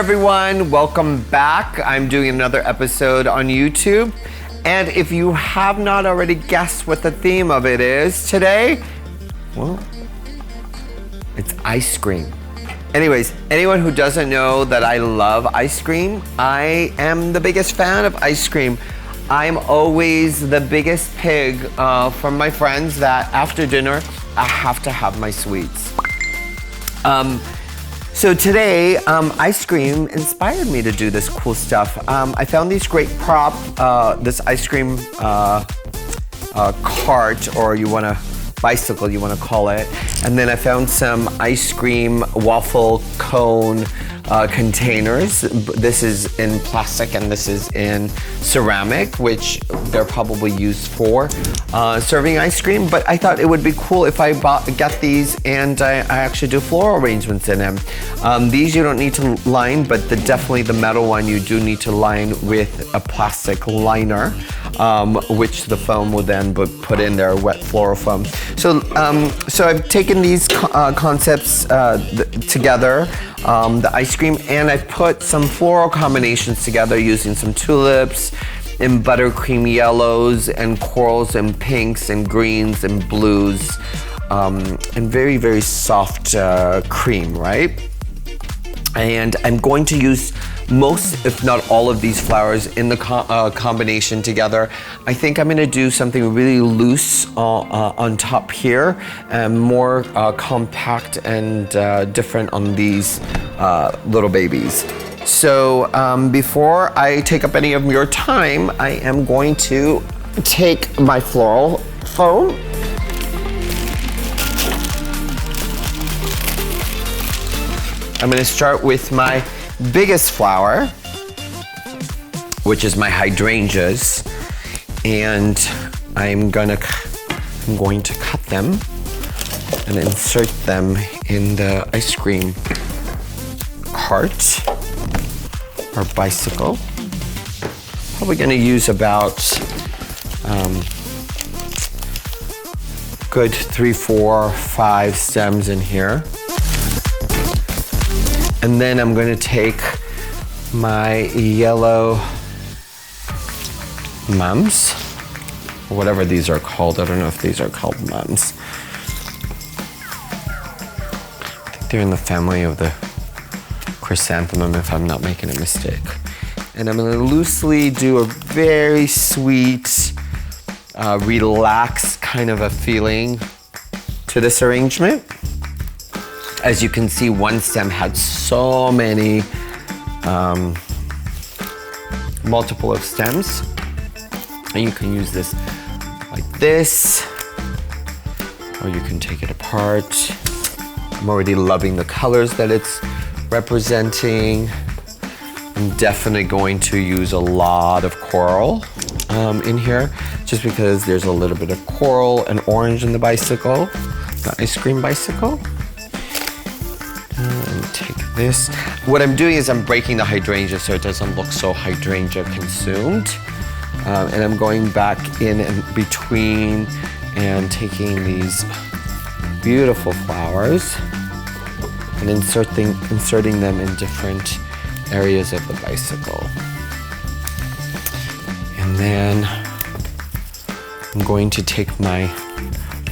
everyone, welcome back. I'm doing another episode on YouTube. And if you have not already guessed what the theme of it is today, well, it's ice cream. Anyways, anyone who doesn't know that I love ice cream, I am the biggest fan of ice cream. I'm always the biggest pig from my friends that after dinner, I have to have my sweets. So today, ice cream inspired me to do this cool stuff. I found these great this ice cream cart, or bicycle, you want to call it. And then I found some ice cream waffle cone containers. This is in plastic and this is in ceramic, which they're probably used for serving ice cream. But I thought it would be cool if I got these and I actually do floral arrangements in them. These you don't need to line, but definitely the metal one you do need to line with a plastic liner, which the foam will then put in there, wet floral foam. So I've taken these concepts together, the ice cream, and I've put some floral combinations together using some tulips and buttercream yellows and corals and pinks and greens and blues, and very, very soft cream, right? And I'm going to use most, if not all, of these flowers in the combination together. I think I'm gonna do something really loose on top here and more compact and different on these little babies. So before I take up any of your time, I am going to take my floral foam. I'm gonna start with my biggest flower, which is my hydrangeas, and I'm going to cut them and insert them in the ice cream cart or bicycle. Probably going to use about good 3, 4, 5 stems in here. And then I'm going to take my yellow mums, or whatever these are called. I don't know if these are called mums. I think they're in the family of the chrysanthemum, if I'm not making a mistake. And I'm going to loosely do a very sweet, relaxed kind of a feeling to this arrangement. As you can see, one stem had so many, multiple of stems. And you can use this like this, or you can take it apart. I'm already loving the colors that it's representing. I'm definitely going to use a lot of coral in here, just because there's a little bit of coral and orange in the bicycle, the ice cream bicycle. Take this. What I'm doing is I'm breaking the hydrangea so it doesn't look so hydrangea consumed. And I'm going back in and between and taking these beautiful flowers and inserting them in different areas of the bicycle. And then I'm going to take my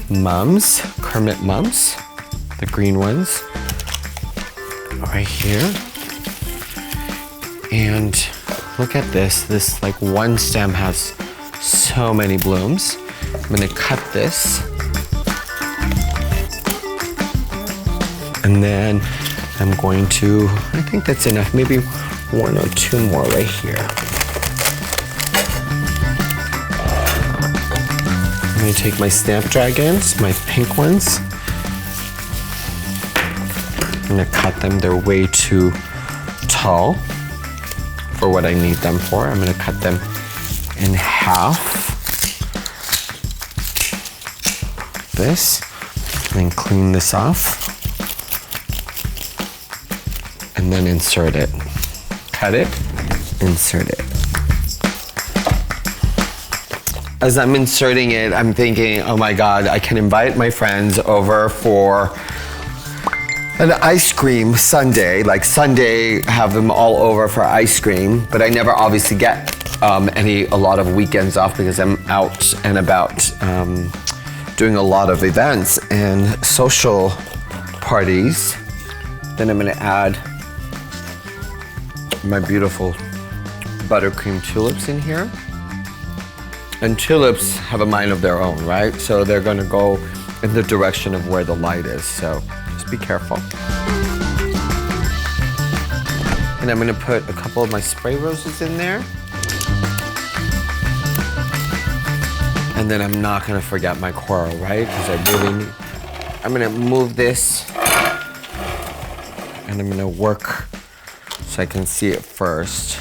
mums, Kermit mums, the green ones, right here, and look at this like one stem has so many blooms. I'm going to cut this, and then I'm going to, I think that's enough, maybe 1 or 2 more right here. I'm going to take my snapdragons, my pink ones. I'm gonna cut them. They're way too tall for what I need them for. I'm gonna cut them in half. Like this. And then clean this off. And then insert it. Cut it, insert it. As I'm inserting it, I'm thinking, oh my God, I can invite my friends over for an ice cream sundae. Like Sunday, have them all over for ice cream, but I never obviously get a lot of weekends off because I'm out and about doing a lot of events and social parties. Then I'm gonna add my beautiful buttercream tulips in here. And tulips have a mind of their own, right? So they're gonna go in the direction of where the light is, so just be careful. And I'm gonna put a couple of my spray roses in there. And then I'm not gonna forget my coral, right? Because I really need, I'm gonna move this and I'm gonna work so I can see it first.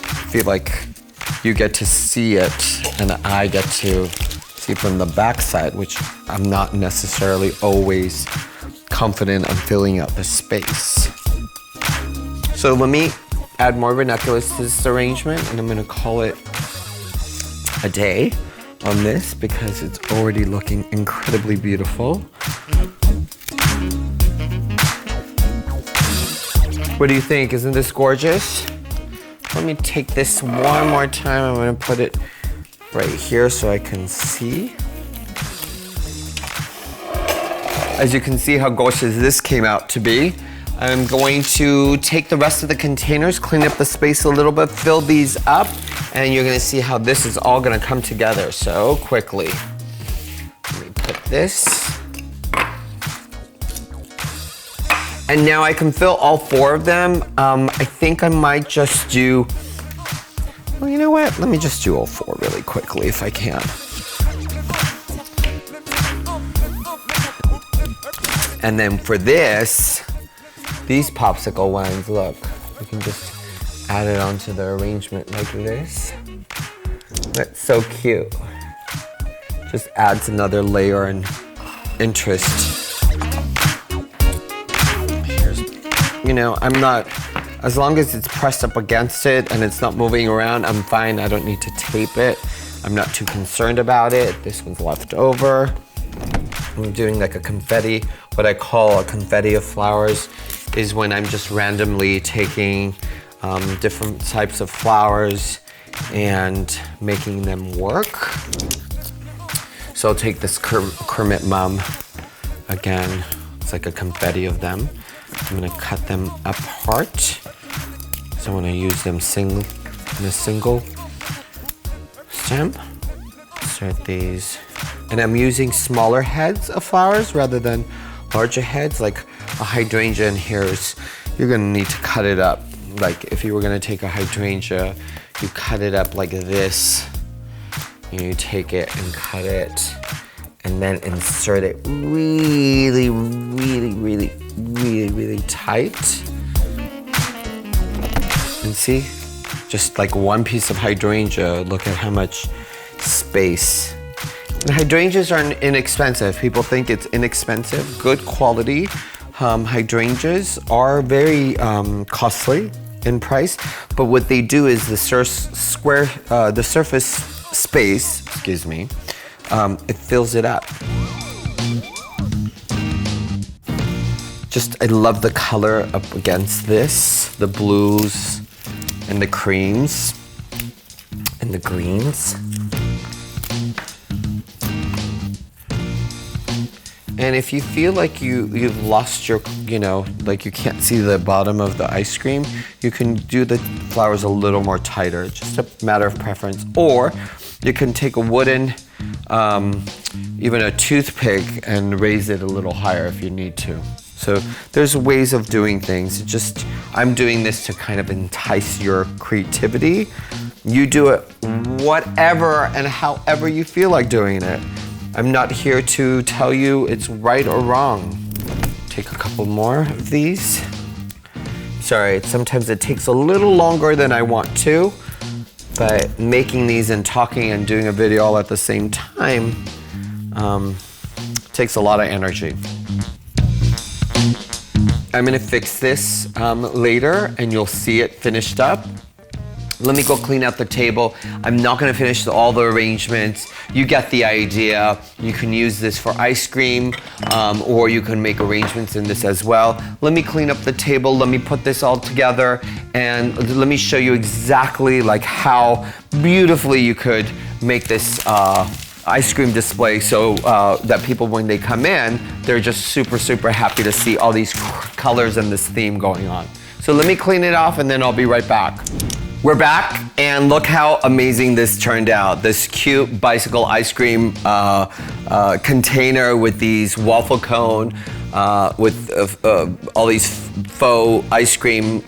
I feel like you get to see it and I get to see from the back side, which I'm not necessarily always confident on filling out the space. So let me add more ranunculus to this arrangement, and I'm gonna call it a day on this because it's already looking incredibly beautiful. What do you think? Isn't this gorgeous? Let me take this one more time. I'm gonna put it right here so I can see. As you can see how gorgeous this came out to be. I'm going to take the rest of the containers, clean up the space a little bit, fill these up, and you're gonna see how this is all gonna come together so quickly. Let me put this. And now I can fill all 4 of them. I think I might just do, well, you know what? Let me just do all 4 really quickly if I can. And then for this, these popsicle ones, look, you can just add it onto the arrangement like this. That's so cute. Just adds another layer and interest. You know, I'm not, as long as it's pressed up against it and it's not moving around, I'm fine. I don't need to tape it. I'm not too concerned about it. This one's left over. I'm doing like a confetti. What I call a confetti of flowers is when I'm just randomly taking different types of flowers and making them work. So I'll take this Kermit Mum, again, it's like a confetti of them. I'm gonna cut them apart. So I wanna use them in a single stem. Insert these. And I'm using smaller heads of flowers rather than larger heads. Like a hydrangea in here is, you're gonna need to cut it up. Like if you were gonna take a hydrangea, you cut it up like this. You take it and cut it and then insert it really, really, really, really, really tight. And see, just like one piece of hydrangea, look at how much space. And hydrangeas are inexpensive. People think it's inexpensive. Good quality hydrangeas are very costly in price, but what they do is the surface space, excuse me, it fills it up. Just, I love the color up against this, the blues and the creams and the greens. And if you feel like you've lost your, you know, like you can't see the bottom of the ice cream, you can do the flowers a little more tighter, just a matter of preference. Or you can take a wooden, even a toothpick and raise it a little higher if you need to. So there's ways of doing things. Just, I'm doing this to kind of entice your creativity. You do it whatever and however you feel like doing it. I'm not here to tell you it's right or wrong. Take a couple more of these. Sorry, sometimes it takes a little longer than I want to, but making these and talking and doing a video all at the same time takes a lot of energy. I'm gonna fix this later and you'll see it finished up. Let me go clean out the table. I'm not gonna finish all the arrangements. You get the idea. You can use this for ice cream, or you can make arrangements in this as well. Let me clean up the table. Let me put this all together, and let me show you exactly like how beautifully you could make this ice cream display so that people, when they come in, they're just super, super happy to see all these colors and this theme going on. So let me clean it off and then I'll be right back. We're back, and look how amazing this turned out. This cute bicycle ice cream container with these waffle cone, with all these faux ice cream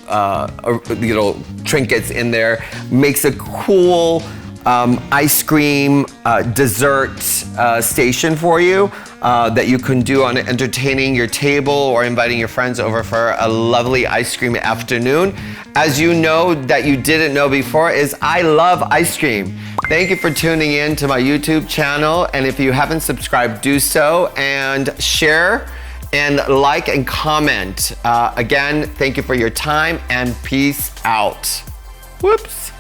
trinkets in there. Makes a cool ice cream dessert station for you that you can do on entertaining your table or inviting your friends over for a lovely ice cream afternoon. As you know that you didn't know before is I love ice cream. Thank you for tuning in to my YouTube channel, and if you haven't subscribed, do so, and share and like and comment. Again, thank you for your time, and peace out. Whoops.